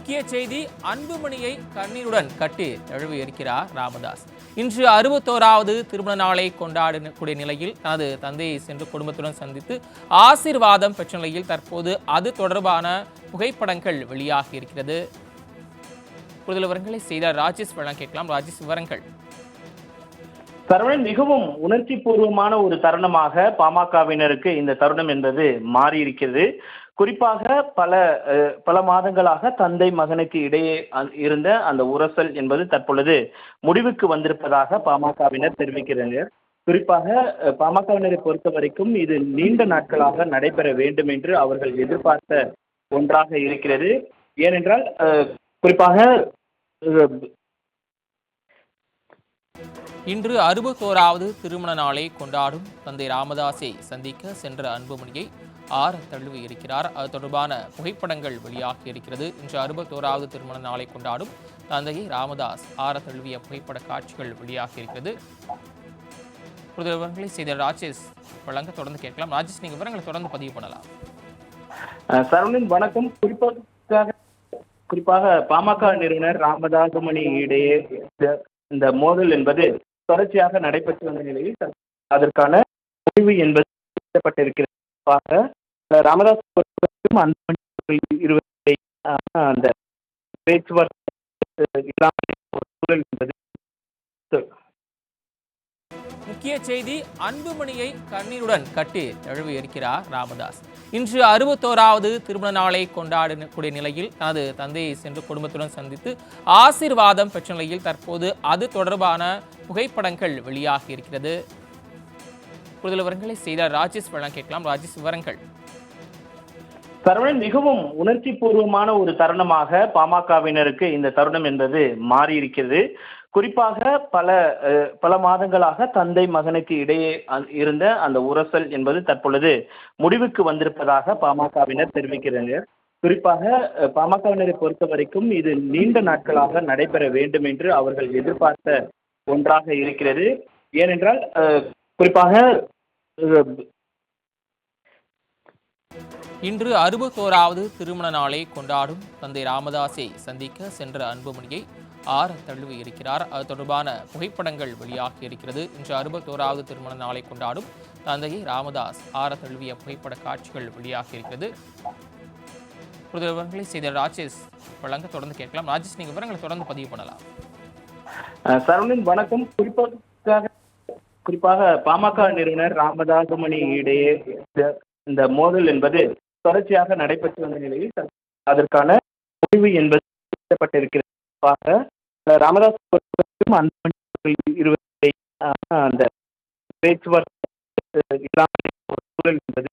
முக்கிய செய்தி, அன்புமணியை கண்ணீருடன் கட்டி தழுவி இருக்கிறார் ராமதாஸ். இன்று 61வது திருமண நாளை கொண்டாடக்கூடிய நிலையில் தனது தந்தையை சென்று குடும்பத்துடன் சந்தித்து ஆசீர்வாதம் பெற்ற நிலையில் தற்போது அது தொடர்பான புகைப்படங்கள் வெளியாகி இருக்கிறது. கூடுதல் விவரங்களை செய்தார் ராஜேஷ் வழங்க கேட்கலாம். ராஜேஷ், விவரங்கள். சரவணன், மிகவும் உணர்ச்சி பூர்வமான ஒரு தருணமாக பாமகவினருக்கு இந்த தருணம் என்பது மாறியிருக்கிறது. குறிப்பாக பல மாதங்களாக தந்தை மகனுக்கு இடையே இருந்த அந்த உரசல் என்பது தற்பொழுது முடிவுக்கு வந்திருப்பதாக பாமகவினர் தெரிவிக்கிறார்கள். குறிப்பாக பாமகவினரை பொறுத்த வரைக்கும் இது நீண்ட நாட்களாக நடைபெற வேண்டும் என்று அவர்கள் எதிர்பார்த்த ஒன்றாக இருக்கிறது. ஏனென்றால் குறிப்பாக இன்று 61வது திருமண நாளை கொண்டாடும் தந்தை ராமதாஸை சந்திக்க சென்ற அன்புமணியை ஆற தழுவி இருக்கிறார். அது தொடர்பான புகைப்படங்கள் வெளியாகி இருக்கிறது. இன்று 61வது திருமண நாளை கொண்டாடும் தந்தையை ராமதாஸ் ஆற தழுவிய புகைப்பட காட்சிகள் வெளியாகி இருக்கிறது. கூடுதல் விவரங்களை செய்த ராஜேஷ் வழங்க தொடர்ந்து கேட்கலாம். ராஜேஷ், நீங்க விவரங்களை தொடர்ந்து பதிவு பண்ணலாம். சரவணன், வணக்கம். குறிப்பாக பாமக நிறுவனர் ராமதாஸ் மணி இடையே இந்த மோதல் என்பது தொடர்ச்சியாக நடைபெற்று வந்த நிலையில் அதற்கான முடிவு என்பது ராமதாஸ் அந்த பேச்சுவார்த்தை என்பது. முக்கிய செய்தி, அன்புமணியை கண்ணீருடன் கட்டி தழுவி இருக்கிறார் ராமதாஸ். இன்று 61வது திருமண நாளை கொண்டாடக்கூடிய நிலையில் தனது தந்தையை சென்று குடும்பத்துடன் சந்தித்து ஆசீர்வாதம் பெற்ற நிலையில் தற்போது அது தொடர்பான புகைப்படங்கள் வெளியாகி இருக்கிறது. கூடுதல் விவரங்களை செய்தார் ராஜேஷ் வழங்க கேட்கலாம். ராஜேஷ், விவரங்கள். சரவணன், மிகவும் உணர்ச்சி பூர்வமான ஒரு தருணமாக பாமகவினருக்கு இந்த தருணம் என்பது மாறியிருக்கிறது. குறிப்பாக பல மாதங்களாக தந்தை மகனுக்கு இடையே இருந்த அந்த உரசல் என்பது தற்பொழுது முடிவுக்கு வந்திருப்பதாக பாமகவினர் தெரிவிக்கிறார்கள். குறிப்பாக பாமகவினரை பொறுத்த வரைக்கும் இது நீண்ட நாட்களாக நடைபெற வேண்டும் என்று அவர்கள் எதிர்பார்த்த ஒன்றாக இருக்கிறது. ஏனென்றால் குறிப்பாக இன்று 61வது திருமண நாளை கொண்டாடும் தந்தை ராமதாஸை சந்திக்க சென்ற அன்புமணியை ஆற தழுவி இருக்கிறார். அது தொடர்பான புகைப்படங்கள் வெளியாகி இருக்கிறது. இன்று 61வது திருமண நாளை கொண்டாடும் தந்தையை ராமதாஸ் ஆற தழுவிய புகைப்பட காட்சிகள் வெளியாகி இருக்கிறது. கூடுதல் விவரங்களை செய்த ராஜேஷ் வழங்க தொடர்ந்து கேட்கலாம். ராஜேஷ், நீங்க விவரங்களை தொடர்ந்து பதிவு பண்ணலாம். சரவணன், வணக்கம். குறிப்பாக பாமக நிறுவனர் ராமதாஸ் மணி இடையே இந்த மோதல் என்பது தொடர்ச்சியாக நடைபெற்று வந்த நிலையில் அதற்கான முடிவு என்பது ராமதாஸ் அந்த பேச்சுவார்த்தை என்பது.